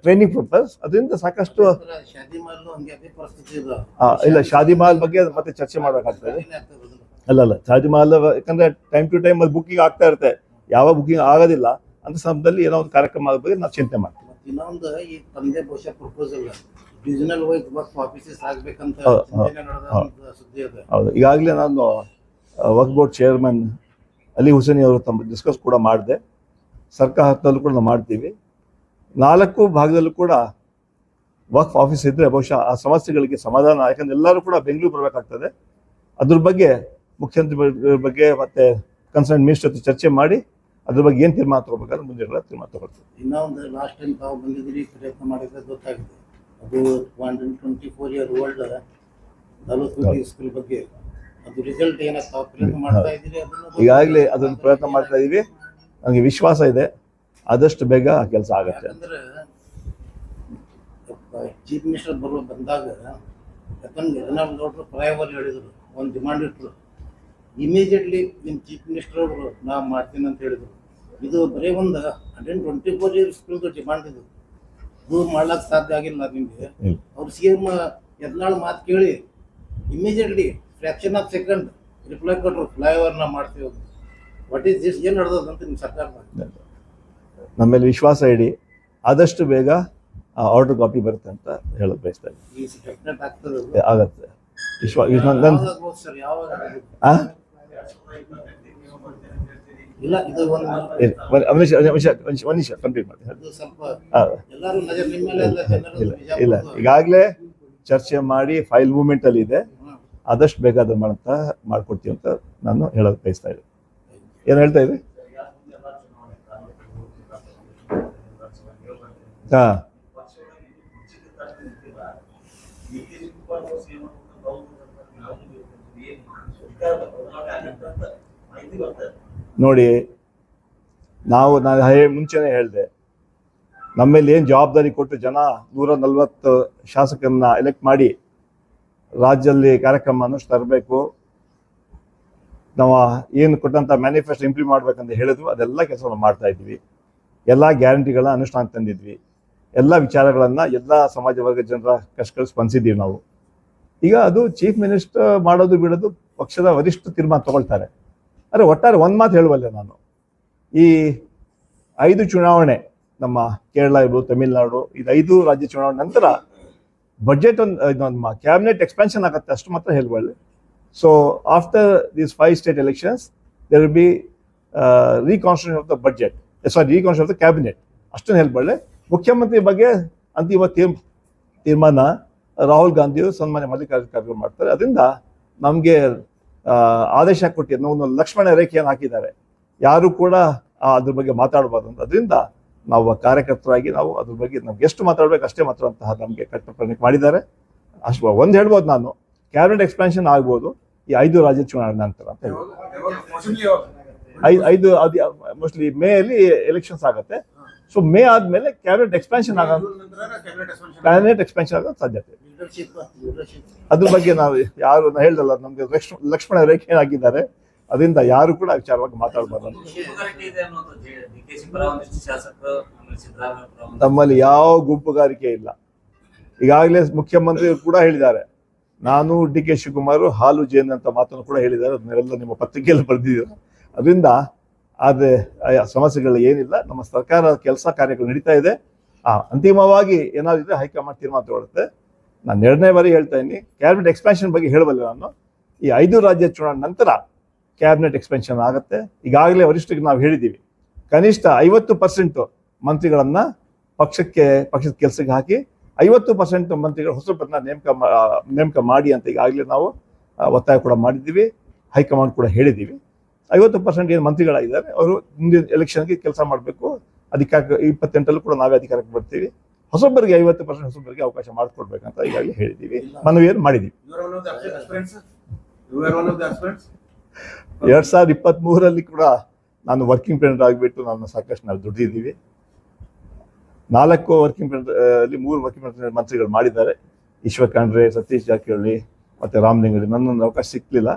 training purpose. ಅದರಿಂದ ಸಾಕಷ್ಟು ಶಾದಿ ಮಹಲ್ ಹಂಗೆ ಅದೇ ಪರಿಸ್ಥಿತಿ ಇದೆ. ಇಲ್ಲ ಶಾದಿ ಮಹಲ್ ಬಗ್ಗೆ ಮತ್ತೆ ಚರ್ಚೆ ಮಾಡಬೇಕಾಗ್ತದೆ. ಅಲ್ಲ ಶಾದಿ ಮಹಲ್ ಯಾಕಂದ್ರೆ ಟೈಮ್ ಟು ಟೈಮ್ ಅದು ಬುಕ್ಕಿಂಗ್ ಆಗ್ತಾ ಇರುತ್ತೆ. ಯಾವಾಗ ಬುಕ್ಕಿಂಗ್ ಆಗೋದಿಲ್ಲ ಅಂತ ಸಮಯದಲ್ಲಿ ಏನೋ ಒಂದು ಕಾರ್ಯಕ್ರಮ ಬಗ್ಗೆ ನಾವು ಚಿಂತೆ ಮಾಡ್ತೀವಿ. ಇನ್ನೊಂದು ಈ ತಂದೆ ಬಹುಶಃ proposal divisional wise work offices ಆಗ್ಬೇಕಂತ ಸುದ್ದಿ ಇದೆ. ಹೌದು, ಈಗಾಗಲೇ ನಾನು ವಕ್ಫ್ ಬೋರ್ಡ್ ಚೇರ್ಮನ್ ಅಲಿ ಹುಸೇನಿ ಅವರು ತಮ್ಮ ಡಿಸ್ಕಸ್ ಕೂಡ ಮಾಡಿದೆ. ಸರ್ಕಾರ ಹತ್ತಲ್ಲೂ ಕೂಡ ನಾವು ಮಾಡ್ತೀವಿ. 4 ಭಾಗದಲ್ಲೂ ಕೂಡ ವಕ್ಫ್ ಆಫೀಸ್ ಇದ್ದರೆ ಬಹುಶಃ ಆ ಸಮಸ್ಯೆಗಳಿಗೆ ಸಮಾಧಾನ, ಯಾಕಂದ್ರೆ ಎಲ್ಲರೂ ಕೂಡ ಬೆಂಗಳೂರು ಬರಬೇಕಾಗ್ತದೆ. ಅದ್ರ ಬಗ್ಗೆ ಮುಖ್ಯಮಂತ್ರಿ ಬಗ್ಗೆ ಮತ್ತೆ ಕನ್ಸರ್ನ್ ಮಿನಿಸ್ಟರ್ ಜೊತೆ ಚರ್ಚೆ ಮಾಡಿ ಅದ್ರ ಬಗ್ಗೆ ಏನು ತೀರ್ಮಾನ ತಗೋಬೇಕಾದ್ರೆ ಮುಂದೆ ತೀರ್ಮಾನ ತಗೊಳ್ತೀವಿ. ಇನ್ನೊಂದು ಲಾಸ್ಟ್ ಟೈಮ್ ತಾವು ಬಂದಿದ್ರಿ, ಪ್ರಯತ್ನ ಮಾಡಿದ್ರೆ ಗೊತ್ತಾಗಿದೆ. ಅದು 124 ಇಯರ್ ಓಲ್ಡ್ ದಾಲೂತ್ಪುರಿ ಸ್ಕೂಲ್ ಬಗ್ಗೆ ಅದು ರಿಸಲ್ಟ್ ಏನಾಗ್ತಾ ತಾವು ಪ್ರಯತ್ನ ಮಾಡ್ತಾ ಇದ್ದೀರಿ? ಈಗಾಗಲೇ ಅದನ್ನು ಪ್ರಯತ್ನ ಮಾಡ್ತಾ ಇದೀವಿ. ನನಗೆ ವಿಶ್ವಾಸ ಇದೆ ಆದಷ್ಟು ಬೇಗ ಆ ಕೆಲಸ ಆಗುತ್ತೆ. ಯಾಕಂದ್ರೆ ಚೀಫ್ ಮಿನಿಸ್ಟರ್ ಬಂದಾಗ ಯಾಕಂದ್ರೆ ಯತ್ನಾಳ್ ಗೌಡ್ರು ಫ್ಲೈಓವರ್ ಹೇಳಿದ್ರು, ಒಂದು ಡಿಮಾಂಡ್ ಇಟ್ಟರು. ಇಮಿಡಿಯೇಟ್ಲಿ ನಿಮ್ಮ ಚೀಫ್ ಮಿನಿಸ್ಟರ್ ಅವರು ನಾ ಮಾಡ್ತೀನಿ ಅಂತ ಹೇಳಿದ್ರು. ಇದು ಬರೀ ಒಂದು 124 ಇಯರ್ಸ್ ಸ್ಕೂಲ್ದು ಡಿಮಾಂಡ್ ಇದು. ಅದು ಮಾಡ್ಲಿಕ್ಕೆ ಸಾಧ್ಯ ಆಗಿಲ್ಲ ನಿಮಗೆ. ಅವ್ರು CM ಯತ್ನಾಳ್ ಮಾತು ಕೇಳಿ immediately fraction of second reply ಕೊಟ್ಟರು, ಫ್ಲೈಓವರ್ನ ಮಾಡ್ತೀವಿ. ವಾಟ್ ಈಸ್ ದಿಸ್, ಏನು ನಡೆದಂತ ನಿಮ್ಮ ಸರ್ಕಾರದಾಗ? ನಮ್ಮ ಮೇಲೆ ವಿಶ್ವಾಸ ಇಡಿ, ಆದಷ್ಟು ಬೇಗ ಆರ್ಡರ್ ಕಾಪಿ ಬರುತ್ತೆ ಅಂತ ಹೇಳೋದು ಬಯಸ್ತಾ ಇದ್ದೀನಿ. ಆಗತ್ತೆ ಸರ್, ಯಾವಾಗ ಇಲ್ಲ ಇದು ಒಂದು ನಿಮಿಷ ಕಂಪ್ಲೀಟ್ ಮಾಡಿ. ಸ್ವಲ್ಪ ಎಲ್ಲರೂ ನಜರ್ ನಿಮ್ಮ ಮೇಲೆ ಎಲ್ಲ ಜನರು ಇಲ್ಲ ಈಗಾಗಲೇ ಚರ್ಚೆ ಮಾಡಿ ಫೈಲ್ ಮೂವ್ಮೆಂಟ್ ಅಲ್ಲಿ ಇದೆ. ಆದಷ್ಟು ಬೇಗ ಅದು ಮಾಡ್ಕೊಡ್ತೀವಿ ಅಂತ ನಾನು ಹೇಳೋದು ಬಯಸ್ತಾ ಇದ್ದೀನಿ. ಏನು ಹೇಳ್ತಾ ಇದ್ರಿ? ಹಾ ನೋಡಿ, ನಾನು ಮುಂಚೆನೇ ಹೇಳಿದೆ, ನಮ್ಮಲ್ಲಿ ಏನು ಜವಾಬ್ದಾರಿ ಕೊಟ್ಟು ಜನ 140 ಶಾಸಕರನ್ನ ಎಲೆಕ್ಟ್ ಮಾಡಿ ರಾಜ್ಯದಲ್ಲಿ ಕಾರ್ಯಕ್ರಮವನ್ನು ತರಬೇಕು, ನಾವು ಏನು ಕೊಟ್ಟಂತ ಮ್ಯಾನಿಫೆಸ್ಟೋ ಇಂಪ್ಲಿಮೆಂಟ್ ಮಾಡ್ಬೇಕಂತ ಹೇಳಿದ್ವು, ಅದೆಲ್ಲ ಕೆಲಸವನ್ನು ಮಾಡ್ತಾ ಇದ್ವಿ. ಎಲ್ಲ ಗ್ಯಾರಂಟಿಗಳನ್ನ ಅನುಷ್ಠಾನ ತಂದಿದ್ವಿ. ಎಲ್ಲ ವಿಚಾರಗಳನ್ನ ಎಲ್ಲ ಸಮಾಜ ವರ್ಗ ಜನರ ಕಷ್ಟಗಳು ಸ್ಪಂದಿಸಿದ್ದೀವಿ ನಾವು. ಈಗ ಅದು ಚೀಫ್ ಮಿನಿಸ್ಟರ್ ಮಾಡೋದು ಬಿಡೋದು ಪಕ್ಷದ ವರಿಷ್ಠ ತೀರ್ಮಾನ ತಗೊಳ್ತಾರೆ. ಆದರೆ ಒಟ್ಟಾರೆ ಒಂದು ಮಾತು ಹೇಳುವಲ್ಲ ನಾನು, ಈ 5 ಚುನಾವಣೆ ನಮ್ಮ ಕೇರಳ ಇರ್ಬೋದು, ತಮಿಳುನಾಡು, ಇದು 5 ರಾಜ್ಯ ಚುನಾವಣೆ ನಂತರ ಬಜೆಟ್ ನಮ್ಮ ಕ್ಯಾಬಿನೆಟ್ ಎಕ್ಸ್ಪಾನ್ಷನ್ ಆಗುತ್ತೆ, ಅಷ್ಟು ಮಾತ್ರ ಹೇಳುವಲ್ಲಿ. So after these 5 state elections there will be reconstitution of the budget. Reconstruction of the cabinet ಅಷ್ಟನ್ನು ಹೇಳ್ಬಳ್ಳೆ. ಮುಖ್ಯಮಂತ್ರಿ ಬಗ್ಗೆ ಅಂತಿಮ ತೀರ್ಮಾನ ರಾಹುಲ್ ಗಾಂಧಿಯು ಸನ್ಮಾನ್ಯ ಮಲ್ಲಿಕಾರ್ಜುನ ಖರ್ಗೆ ಮಾಡ್ತಾರೆ. ಅದರಿಂದ ನಮಗೆ ಆದೇಶ ಕೊಟ್ಟಿದ್ದು ಒಂದು ಲಕ್ಷ್ಮಣ ರೇಖೆಯನ್ನು ಹಾಕಿದ್ದಾರೆ, ಯಾರು ಕೂಡ ಅದ್ರ ಬಗ್ಗೆ ಮಾತಾಡಬಾರ್ದು ಅಂತ. ಅದರಿಂದ ನಾವು ಕಾರ್ಯಕರ್ತರಾಗಿ ನಾವು ಅದ್ರ ಬಗ್ಗೆ ನಮ್ಗೆ ಎಷ್ಟು ಮಾತಾಡ್ಬೇಕು ಅಷ್ಟೇ ಮಾತಾಡುವಂತಹ ನಮಗೆ ಕಟ್ಟುನಿಟ್ಟು ಮಾಡಿದ್ದಾರೆ. ಅಷ್ಟು ಒಂದು ಹೇಳ್ಬೋದು, ನಾನು ಕ್ಯಾಬಿನೆಟ್ ಎಕ್ಸ್ಪಾನ್ಷನ್ ಆಗ್ಬೋದು ಈ 5 ರಾಜ್ಯ ಚುನಾವಣೆ ನಂತರ ಅಂತ ಹೇಳ್ಬೋದು. ಐದು ಅದು ಮೋಸ್ಟ್ಲಿ ಮೇ ಅಲ್ಲಿ ಎಲೆಕ್ಷನ್ಸ್ ಆಗುತ್ತೆ. ಸೊ ಮೇ ಆದ್ಮೇಲೆ ಕ್ಯಾಬಿನೆಟ್ ಎಕ್ಸ್ಪಾನ್ಷನ್ ಆಗೋ ಸಾಧ್ಯತೆ. ಅದ್ರ ಬಗ್ಗೆ ನಾವು ಯಾರು ಹೇಳ್ದಲ್ಲ, ನಮ್ಗೆ ಲಕ್ಷ್ಮಣ ರೇಖೆ ಹಾಕಿದ್ದಾರೆ. ಅದರಿಂದ ಯಾರು ಕೂಡ ವಿಚಾರವಾಗಿ ಮಾತಾಡಬಾರ್ದು. ನಮ್ಮಲ್ಲಿ ಯಾವ ಗುಂಪುಗಾರಿಕೆ ಇಲ್ಲ. ಈಗಾಗಲೇ ಮುಖ್ಯಮಂತ್ರಿ ಕೂಡ ಹೇಳಿದ್ದಾರೆ, ನಾನು ಡಿ.ಕೆ. ಶಿವಕುಮಾರ್ ಹಾಲು ಜೇನು ಅಂತ ಮಾತನ್ನು ಕೂಡ ಹೇಳಿದ್ದಾರೆ. ಅದನ್ನೆಲ್ಲ ನಿಮ್ಮ ಪತ್ರಿಕೆಯಲ್ಲಿ ಬರೆದಿದ್ದಾರೆ. ಅದರಿಂದ ಆದರೆ ಸಮಸ್ಯೆಗಳು ಏನಿಲ್ಲ. ನಮ್ಮ ಸರ್ಕಾರ ಕೆಲಸ ಕಾರ್ಯಗಳು ನಡೀತಾ ಇದೆ. ಅಂತಿಮವಾಗಿ ಏನಾದ್ರು ಇದ್ರೆ ಹೈಕಮಾಂಡ್ ತೀರ್ಮಾನ ತಗೊಳುತ್ತೆ. ನಾನು 2ನೇ ಬಾರಿ ಹೇಳ್ತಾ ಇದ್ದೀನಿ, ಕ್ಯಾಬಿನೆಟ್ ಎಕ್ಸ್ಪಾನ್ಷನ್ ಬಗ್ಗೆ ಹೇಳಬಲ್ಲ ನಾನು. ಈ 5 ರಾಜ್ಯ ಚುನಾವಣೆ ನಂತರ ಕ್ಯಾಬಿನೆಟ್ ಎಕ್ಸ್ಪಾನ್ಷನ್ ಆಗುತ್ತೆ. ಈಗಾಗಲೇ ವರಿಷ್ಠರಿಗೆ ನಾವು ಹೇಳಿದ್ದೀವಿ, ಕನಿಷ್ಠ 50% ಮಂತ್ರಿಗಳನ್ನ ಪಕ್ಷದ ಕೆಲಸಕ್ಕೆ ಹಾಕಿ 50% ಮಂತ್ರಿಗಳು ಹೊಸಬರನ್ನ ನೇಮಕ ಮಾಡಿ ಅಂತ ಈಗಾಗಲೇ ನಾವು ಒತ್ತಾಯ ಕೂಡ ಮಾಡಿದ್ದೀವಿ. ಹೈಕಮಾಂಡ್ ಕೂಡ ಹೇಳಿದ್ದೀವಿ. 50% ಏನು ಮಂತ್ರಿಗಳಾಗಿದ್ದಾರೆ ಅವರು ಮುಂದಿನ ಎಲೆಕ್ಷನ್ಗೆ ಕೆಲಸ ಮಾಡಬೇಕು. ಅಧಿಕಾರ 28ರಲ್ಲೂ ಕೂಡ ನಾವೇ ಅಧಿಕಾರಕ್ಕೆ ಬರ್ತೀವಿ. ಹೊಸಬರಿಗೆ 50% ಹೊಸಬರಿಗೆ ಅವಕಾಶ ಮಾಡಿಕೊಡ್ಬೇಕಂತ ಈಗಾಗಲೇ ಹೇಳಿದ್ದೀವಿ, ಮನವಿಯನ್ನು ಮಾಡಿದ್ದೀವಿ. 2023ರಲ್ಲಿ ಕೂಡ ನಾನು ವರ್ಕಿಂಗ್ ಪ್ರೆಸಿಡೆಂಟ್ ಆಗಿಬಿಟ್ಟು ನಾನು ಸಾಕಷ್ಟು ನಾವು ದುಡಿದಿದ್ದೀವಿ. 4 ವರ್ಕಿಂಗ್ ಪ್ರೆಸಿಡೆಂಟ್ ಅಲ್ಲಿ 3 ವರ್ಕಿಂಗ್ ಪ್ರೆಸಿಡೆಂಟ್ ಮಂತ್ರಿಗಳು ಮಾಡಿದ್ದಾರೆ. ಈಶ್ವರ್ ಖಂಡ್ರೆ, ಸತೀಶ್ ಜಾರಕಿಹೊಳಿ ಮತ್ತು ರಾಮಲಿಂಗಡಿ. ನನ್ನೊಂದು ಅವಕಾಶ ಸಿಕ್ಕಲಿಲ್ಲ.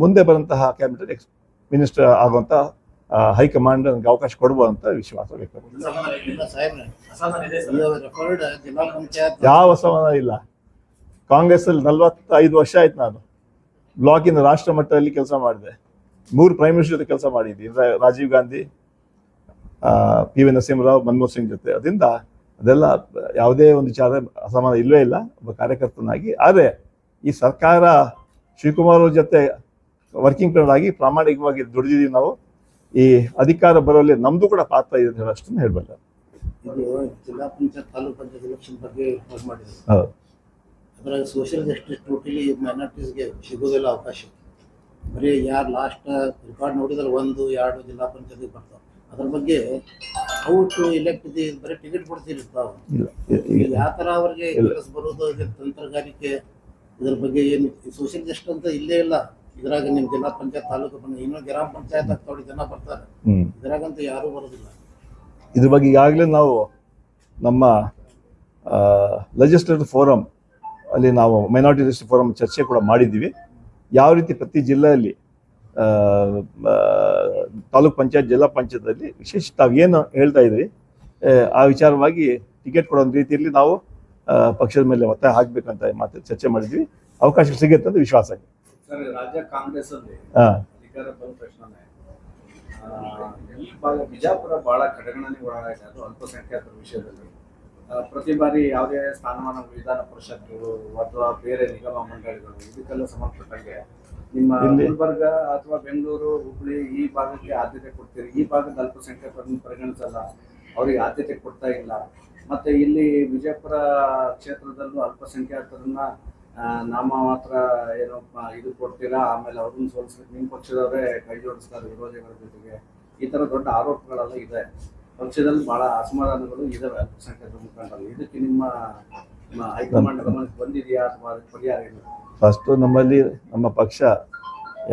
ಮುಂದೆ ಬರುವಂತಹ ಕ್ಯಾಬಿನೆಟ್ ಮಿನಿಸ್ಟರ್ ಆಗುವಂಥ ಹೈಕಮಾಂಡ್ ನನಗೆ ಅವಕಾಶ ಕೊಡ್ಬೋದು ಅಂತ ವಿಶ್ವಾಸ ವ್ಯಕ್ತಪಡಿಸಿದೆ. ಯಾವ ಅಸಮಾಧಾನ ಇಲ್ಲ. ಕಾಂಗ್ರೆಸ್ಸಲ್ಲಿ 45 ವರ್ಷ ಆಯ್ತು. ನಾನು ಬ್ಲಾಕಿನ ರಾಷ್ಟ್ರ ಮಟ್ಟದಲ್ಲಿ ಕೆಲಸ ಮಾಡಿದೆ. 3 ಪ್ರೈಮ್ ಮಿನಿಸ್ಟರ್ ಜೊತೆ ಕೆಲಸ ಮಾಡಿದ್ದೀನಿ, ರಾಜೀವ್ ಗಾಂಧಿ, ಪಿ ವಿ ನರಸಿಂಹರಾವ್, ಮನಮೋಹನ್ ಸಿಂಗ್ ಜೊತೆ. ಅದರಿಂದ ಅದೆಲ್ಲ ಯಾವುದೇ ಒಂದು ವಿಚಾರ ಅಸಮಾಧಾನ ಇಲ್ಲವೇ ಇಲ್ಲ ಒಬ್ಬ ಕಾರ್ಯಕರ್ತನಾಗಿ. ಆದರೆ ಈ ಸರ್ಕಾರ ಶಿವಕುಮಾರ್ ಅವ್ರ ಜೊತೆ ವರ್ಕಿಂಗ್ ಪ್ರೆಸಿಡೆಂಟ್ ಆಗಿ ಪ್ರಾಮಾಣಿಕವಾಗಿ ದುಡಿದಿದ್ದೀವಿ ನಾವು. ಈ ಅಧಿಕಾರ ಬರೋಲ್ಲಿ ನಮ್ದು ಕೂಡ ಪಾತ್ರ ಇದೆ ಅಂತ ಅಷ್ಟನ್ನು ಹೇಳಬಲ್ಲ. ಇದು ಜಿಲ್ಲಾ ಪಂಚಾಯತ್ ತಾಲೂಕು ಪಂಚಾಯತ್ ಎಲೆಕ್ಷನ್ ಬಗ್ಗೆ ಮಾಡಿದ್ರು. ಹೌದು, ಅದ್ರಾಗ ಸೋಷಿಯಲ್ ಜಸ್ಟಿಸ್ ಟೋಟಲಿ ಮೈನಾರಿಟೀಸ್ಗೆ ಸಿಗೋದಿಲ್ಲ ಅವಕಾಶ. ಬರೀ ಯಾರು ಲಾಸ್ಟ್ ರೆಕಾರ್ಡ್ ನೋಡಿದ್ರೆ 1-2 ಜಿಲ್ಲಾ ಪಂಚಾಯತ್ಗೆ ಬರ್ತಾವೆ. ಅದ್ರ ಬಗ್ಗೆ ಔಟ್ ಇಲೆಕ್ಟ್ ಬರೀ ಟಿಕೆಟ್ ಕೊಡ್ತಿರ್ತಾವೆ. ಯಾವ ಥರ ಅವ್ರಿಗೆ ಕೆಲಸ ಬರೋದು, ತಂತ್ರಗಾರಿಕೆ, ಇದ್ರ ಬಗ್ಗೆ ಏನು ಸೋಷಿಯಲ್ ಜಸ್ಟಿಸ್ ಅಂತ ಇಲ್ಲೇ ಇಲ್ಲ. ಇದ್ರಾಗ ನಿಮ್ಮ ಜಿಲ್ಲಾ ಪಂಚಾಯತ್ ತಾಲೂಕು ಇನ್ನೂ ಗ್ರಾಮ ಪಂಚಾಯತ್ ಆಗ್ತಾವ್ರಿ ಜನ ಬರ್ತಾರೆ. ಇದ್ರಾಗಂತ ಯಾರೂ ಬರೋದಿಲ್ಲ. ಇದ್ರ ಬಗ್ಗೆ ಈಗಾಗಲೇ ನಾವು ನಮ್ಮ ಲೆಜಿಸ್ಲೇಟಿವ್ ಫೋರಮ್ ಅಲ್ಲಿ ನಾವು ಮೈನಾರಿಟಿ ಲೆಜಿಸ್ಲೇಟಿವ್ ಫೋರಮ್ ಚರ್ಚೆ ಕೂಡ ಮಾಡಿದ್ದೀವಿ. ಯಾವ ರೀತಿ ಪ್ರತಿ ಜಿಲ್ಲೆಯಲ್ಲಿ ತಾಲೂಕ್ ಪಂಚಾಯತ್, ಜಿಲ್ಲಾ ಪಂಚಾಯತಲ್ಲಿ ವಿಶೇಷ ತಾವೇನು ಹೇಳ್ತಾ ಇದ್ರಿ ಆ ವಿಚಾರವಾಗಿ ಟಿಕೆಟ್ ಕೊಡೋ ರೀತಿಯಲ್ಲಿ ನಾವು ಪಕ್ಷದ ಮೇಲೆ ಒತ್ತಾಯ ಹಾಕಬೇಕಂತ ಮಾತು ಚರ್ಚೆ ಮಾಡಿದ್ವಿ. ಅವಕಾಶ ಸಿಗುತ್ತೆ ಅಂತ ವಿಶ್ವಾಸ ಇದೆ. ಸರ್, ರಾಜ್ಯ ಕಾಂಗ್ರೆಸ್ ಅಲ್ಲಿ ಅಧಿಕಾರ ಬಂದ ತಕ್ಷಣ ಈ ಭಾಗ ಬಿಜಾಪುರ ಬಹಳ ಕಡೆಗಣನೆ ಒಳಗಾಗಿದೆ. ಅದು ಅಲ್ಪಸಂಖ್ಯಾತರ ವಿಷಯದಲ್ಲಿ ಪ್ರತಿ ಬಾರಿ ಯಾವುದೇ ಸ್ಥಾನಮಾನ ವಿಧಾನ ಪರಿಷತ್ಗಳು ಅಥವಾ ಬೇರೆ ನಿಗಮ ಮಂಡಳಿಗಳು ಇದಕ್ಕೆಲ್ಲ ಸಂಬಂಧಪಟ್ಟಂಗೆ ನಿಮ್ಮ ಗುಲ್ಬರ್ಗ ಅಥವಾ ಬೆಂಗಳೂರು, ಹುಬ್ಬಳ್ಳಿ ಈ ಭಾಗಕ್ಕೆ ಆದ್ಯತೆ ಕೊಡ್ತೀರಿ. ಈ ಭಾಗದ ಅಲ್ಪಸಂಖ್ಯಾತರನ್ನು ಪರಿಗಣಿಸಲ್ಲ, ಅವರಿಗೆ ಆದ್ಯತೆ ಕೊಡ್ತಾ ಇಲ್ಲ. ಮತ್ತೆ ಇಲ್ಲಿ ವಿಜಯಪುರ ಕ್ಷೇತ್ರದಲ್ಲೂ ಅಲ್ಪಸಂಖ್ಯಾತರನ್ನ ನಾಮ ಮಾತ್ರ ಏನೋ ಇದು ಕೊಡ್ತೀರಾ, ಆಮೇಲೆ ಅವ್ರನ್ನ ಸೋಲಿಸ್ಲಿಕ್ಕೆ ನಿಮ್ಮ ಪಕ್ಷದವರೇ ಕೈ ಜೋಡಿಸ್ತಾರೆ ವಿರೋಧಿಗಳ ಜೊತೆಗೆ. ಈ ತರ ದೊಡ್ಡ ಆರೋಪಗಳೆಲ್ಲ ಇದೆ. ಪಕ್ಷದಲ್ಲಿ ಬಹಳ ಅಸಮಾಧಾನಗಳು ಇದಾವೆ ಅಲ್ಪಸಂಖ್ಯಾತರ ಮುಖಂಡರು. ಇದಕ್ಕೆ ನಿಮ್ಮ ಹೈಕಮಾಂಡ್ ಗಮನಕ್ಕೆ ಬಂದಿದೆಯಾ ಅಥವಾ ಅದಕ್ಕೆ ಪರಿಹಾರ ಇಲ್ಲ? ಫಸ್ಟು ನಮ್ಮಲ್ಲಿ ನಮ್ಮ ಪಕ್ಷ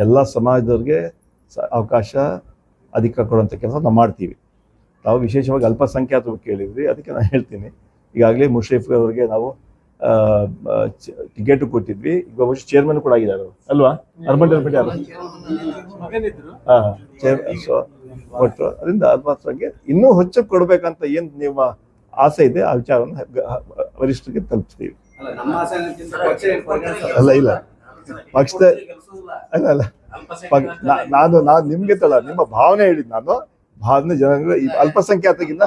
ಎಲ್ಲ ಸಮಾಜದವ್ರಿಗೆ ಅವಕಾಶ ಅಧಿಕಾರ ಕೊಡುವಂಥ ಕೆಲಸ ನಾವು ಮಾಡ್ತೀವಿ. ನಾವು ವಿಶೇಷವಾಗಿ ಅಲ್ಪಸಂಖ್ಯಾತರು ಕೇಳಿದ್ವಿ, ಅದಕ್ಕೆ ನಾನು ಹೇಳ್ತೀನಿ. ಈಗಾಗಲೇ ಮುಷರೀಫ್ ಅವರಿಗೆ ನಾವು ಟಿಕೆಟು ಕೊಟ್ಟಿದ್ವಿ. ಈಗ ವರ್ಷ ಚೇರ್ಮನ್ ಕೂಡ ಆಗಿದ್ದಾರೆ ಅಲ್ವಾ? ಅರ್ಬನ್ ಡೆವಲಪ್ಮೆಂಟ್ ಕೊಟ್ಟರು. ಅದರಿಂದ ಅಲ್ಪಸಂಖ್ಯೆ ಇನ್ನೂ ಹೆಚ್ಚು ಕೊಡ್ಬೇಕಂತ ಏನು ನಿಮ್ಮ ಆಸೆ ಇದೆ ಆ ವಿಚಾರವನ್ನು ವರಿಷ್ಠರಿಗೆ ತಲುಪಿಸ್ತೀವಿ. ಅಲ್ಲ ಇಲ್ಲ ಪಕ್ಷದ ಅಲ್ಲ ನಾನು ನಿಮ್ಗೆ ತಲ್ಲ ನಿಮ್ಮ ಭಾವನೆ ಹೇಳಿದ್. ನಾನು ಭಾವನೆ ಜನರು ಈ ಅಲ್ಪಸಂಖ್ಯಾತಗಿಂತ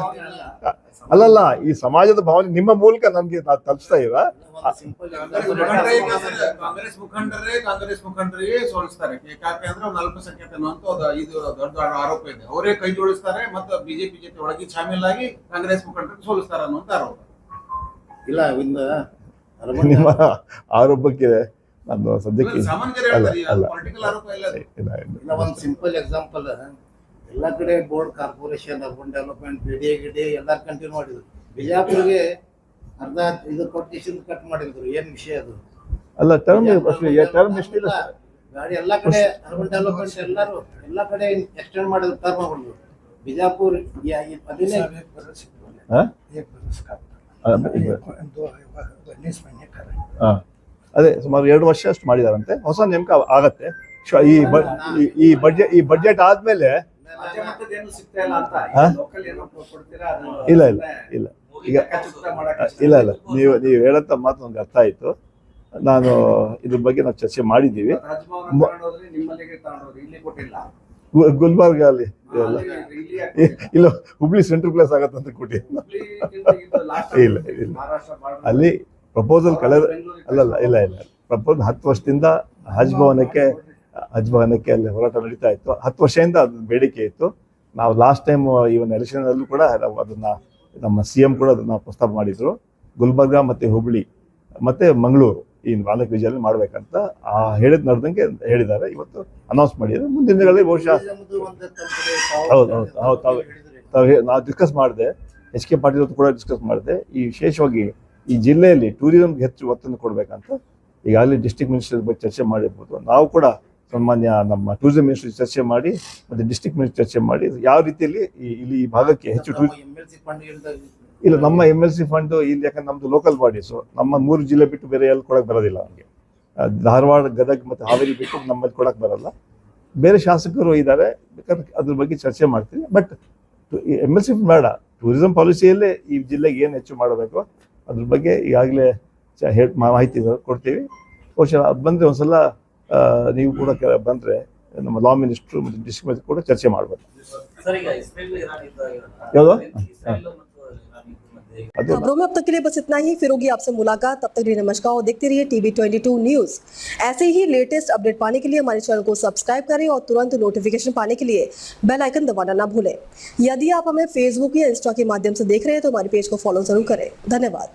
ಅಲ್ಲಲ್ಲ, ಈ ಸಮಾಜದ ಭಾವನೆ ನಿಮ್ಮ ಮೂಲಕ ನಮ್ಗೆ ನಾವು ತಲುಪಿಸ್ತಾ ಇವ. ಒಂದು ಸಿಂಪಲ್ ಕಾಂಗ್ರೆಸ್ ಮುಖಂಡರೇ ಸೋಲಿಸ್ತಾರೆ. ಯಾಕಂದ್ರೆ ಒಂದು ಅಲ್ಪಸಂಖ್ಯಾತನು ಅಂತ ಇದು ದೊಡ್ಡ ಆರೋಪ ಇದೆ. ಅವರೇ ಕೈ ಜೋಡಿಸ್ತಾರೆ ಮತ್ತು ಬಿಜೆಪಿ ಜೊತೆ ಒಳಗೆ ಶಾಮೀಲಾಗಿ ಕಾಂಗ್ರೆಸ್ ಮುಖಂಡರು ಸೋಲಿಸ್ತಾರೆ ಅನ್ನುವಂತ ಆರೋಪ. ಇಲ್ಲ ಅವಿಂದ ನಿಮ್ಮ ಆರೋಪಕ್ಕೆ ನಾನು ಸದ್ಯಕ್ಕೆ ಸಾಮಾನ್ಯ ಅಲ್ಲ ಅಲ್ಲ ಪೊಲಿಟಿಕಲ್ ಆರೋಪ ಇಲ್ಲ ಅದು. ಇಲ್ಲ ಇಲ್ಲ ಒಂದು ಸಿಂಪಲ್ ಎಕ್ಸಾಂಪಲ್, ಎಲ್ಲ ಕಡೆ ಬೋರ್ಡ್ ಕಾರ್ಪೊರೇಷನ್ ಅರ್ಬನ್ ಡೆವಲಪ್ಮೆಂಟ್ ಗಿಡಿ ಎಲ್ಲ ಕಂಟಿನ್ಯೂ ಮಾಡಿದ್ರು. ಬಿಜಾಪುರ್ಗೆ ಅರ್ಧ ಇದು ಕೊಟೇಶನ್ ಕಟ್ ಮಾಡಿದ್ರು. ಏನ್ ವಿಷಯ ಅದು? ಅಲ್ಲ ಟರ್ಮ್ ಎಷ್ಟಿಲ್ಲ ಗಾಡಿ ಎಲ್ಲ ಕಡೆ ಅರ್ಬನ್ ಡೆವಲಪ್ಮೆಂಟ್ ಎಲ್ಲ ಕಡೆ ಎಕ್ಸ್ಟೆಂಡ್ ಮಾಡಿದ್ರು ಟರ್ಮ್ಗಳು. ಬಿಜಾಪುರ್ ಅದನ್ನೇ ಅದೇ ಸುಮಾರು 2 ವರ್ಷ ಅಷ್ಟು ಮಾಡಿದಾರಂತೆ. ಹೊಸ ನೇಮಕ ಆಗತ್ತೆ. ಈ ಬಡ್ಜೆಟ್ ಆದ್ಮೇಲೆ ರಾಜ್ಯ ಮಟ್ಟದ ಏನು ಸಿಗ್ತಾ ಇಲ್ಲ ಅಂತ ಲೋಕಲ್ ಏನೋ ಕೊಡ್ತೀರಾ ಅದು ಇಲ್ಲ ಈಗ ಇಲ್ಲ ನೀವು ಹೇಳಂತ ಮಾತು ನನಗೆ ಅರ್ಥ ಆಯ್ತು. ನಾನು ಇದ್ರ ಬಗ್ಗೆ ನಾವು ಚರ್ಚೆ ಮಾಡಿದ್ದೀವಿ. ರಾಜಭವನ ತಗೊಂಡೋದ್ರೆ ನಿಮ್ಮಲ್ಲಿಗೆ ತಗೊಂಡೋದ್ರೆ ಇಲ್ಲಿ ಕೊಟ್ಟಿಲ್ಲ. ಗುಲ್ಬರ್ಗ ಅಲ್ಲಿ ಇಲ್ಲ ಹುಬ್ಳಿ ಸೆಂಟ್ರಲ್ ಪ್ಲೇಸ್ ಆಗತ್ತಂತ ಕೊಟ್ಟಿಲ್ಲ. ಇಲ್ಲ ಅಲ್ಲಿ ಪ್ರಪೋಸಲ್ ಕಳೆದ ಇಲ್ಲ ಪ್ರಪೋಸಲ್ 10 ವರ್ಷದಿಂದ ಹಜ್ ಭವನಕ್ಕೆ ಅಲ್ಲಿ ಹೋರಾಟ ನಡೀತಾ ಇತ್ತು. 10 ವರ್ಷದಿಂದ ಅದು ಬೇಡಿಕೆ ಇತ್ತು. ನಾವು ಲಾಸ್ಟ್ ಟೈಮ್ ಇವನ್ ಎಲೆಕ್ಷನ್ ಅಲ್ಲೂ ಕೂಡ ಅದನ್ನ ನಮ್ಮ CM ಕೂಡ ಅದನ್ನ ಪ್ರಸ್ತಾಪ ಮಾಡಿದ್ರು. ಗುಲ್ಬರ್ಗ ಮತ್ತೆ ಹುಬ್ಳಿ ಮತ್ತೆ ಮಂಗಳೂರು ಈ 4 ವಿಜಯಲ್ಲಿ ಮಾಡ್ಬೇಕಂತ ಹೇಳಿದ್ ನಡೆದಂಗೆ ಹೇಳಿದ್ದಾರೆ. ಇವತ್ತು ಅನೌನ್ಸ್ ಮಾಡಿದ್ದಾರೆ. ಮುಂದಿನ ದಿನಗಳಲ್ಲಿ ಬಹುಶಃ ನಾವು ಡಿಸ್ಕಸ್ ಮಾಡಿದೆ. HK ಪಾಟೀಲ್ ಕೂಡ ಡಿಸ್ಕಸ್ ಮಾಡಿದೆ. ಈ ವಿಶೇಷವಾಗಿ ಈ ಜಿಲ್ಲೆಯಲ್ಲಿ ಟೂರಿಸಂಗೆ ಹೆಚ್ಚು ಒತ್ತನ್ನು ಕೊಡ್ಬೇಕಂತ ಈಗಾಗಲೇ ಡಿಸ್ಟ್ರಿಕ್ಟ್ ಮಿನಿಸ್ಟರ್ ಬಗ್ಗೆ ಚರ್ಚೆ ಮಾಡಿರ್ಬೋದು. ನಾವು ಕೂಡ ಸಾಮಾನ್ಯ ನಮ್ಮ ಟೂರಿಸಂ ಮಿನಿಸ್ಟರ್ ಚರ್ಚೆ ಮಾಡಿ ಮತ್ತೆ ಡಿಸ್ಟ್ರಿಕ್ಟ್ ಮಿನಿಸ್ಟರ್ ಚರ್ಚೆ ಮಾಡಿ ಯಾವ ರೀತಿಯಲ್ಲಿ ಇಲ್ಲಿ ಈ ಭಾಗಕ್ಕೆ ಹೆಚ್ಚು ಇಲ್ಲ ನಮ್ಮ MLC ಫಂಡ್ ಇಲ್ಲಿ ಯಾಕಂದ್ರೆ ನಮ್ದು ಲೋಕಲ್ ಬಾಡೀಸು ನಮ್ಮ 3 ಜಿಲ್ಲೆ ಬಿಟ್ಟು ಬೇರೆ ಎಲ್ಲಿ ಕೊಡಕ್ಕೆ ಬರೋದಿಲ್ಲ. ನಮಗೆ ಧಾರವಾಡ, ಗದಗ ಮತ್ತು ಹಾವೇರಿ ಬಿಟ್ಟು ನಮ್ಮಲ್ಲಿ ಕೊಡಕ್ಕೆ ಬರಲ್ಲ. ಬೇರೆ ಶಾಸಕರು ಇದ್ದಾರೆ, ಬೇಕಾದ್ರೆ ಅದ್ರ ಬಗ್ಗೆ ಚರ್ಚೆ ಮಾಡ್ತೀವಿ. ಬಟ್ MLC ಬೇಡ, ಟೂರಿಸಂ ಪಾಲಿಸಿಯಲ್ಲೇ ಈ ಜಿಲ್ಲೆಗೆ ಏನು ಹೆಚ್ಚು ಮಾಡಬೇಕು ಅದ್ರ ಬಗ್ಗೆ ಈಗಾಗಲೇ ಮಾಹಿತಿ ಕೊಡ್ತೀವಿ. ಬಹುಶಃ ಅದು ಬಂದರೆ ಒಂದ್ಸಲ ನೀವು ಕೂಡ ಬಂದರೆ ನಮ್ಮ ಲಾ ಮಿನಿಸ್ಟ್ರು ಮತ್ತು ಡಿಸ್ಟ್ರಿಕ್ಟ್ ಮಿನಿಸ್ಟರ್ ಕೂಡ ಚರ್ಚೆ ಮಾಡಬೇಕು. ಯಾವುದು खबरों में अब तक के लिए बस इतना ही। फिर होगी आपसे मुलाकात, तब तक के लिए नमस्कार और देखते रहिए TV22 न्यूज। ऐसे ही लेटेस्ट अपडेट पाने के लिए हमारे चैनल को सब्सक्राइब करें और तुरंत नोटिफिकेशन पाने के लिए बेल आइकन दबाना ना भूलें। यदि आप हमें फेसबुक या इंस्टा के माध्यम से देख रहे हैं तो हमारे पेज को फॉलो जरूर करें। धन्यवाद।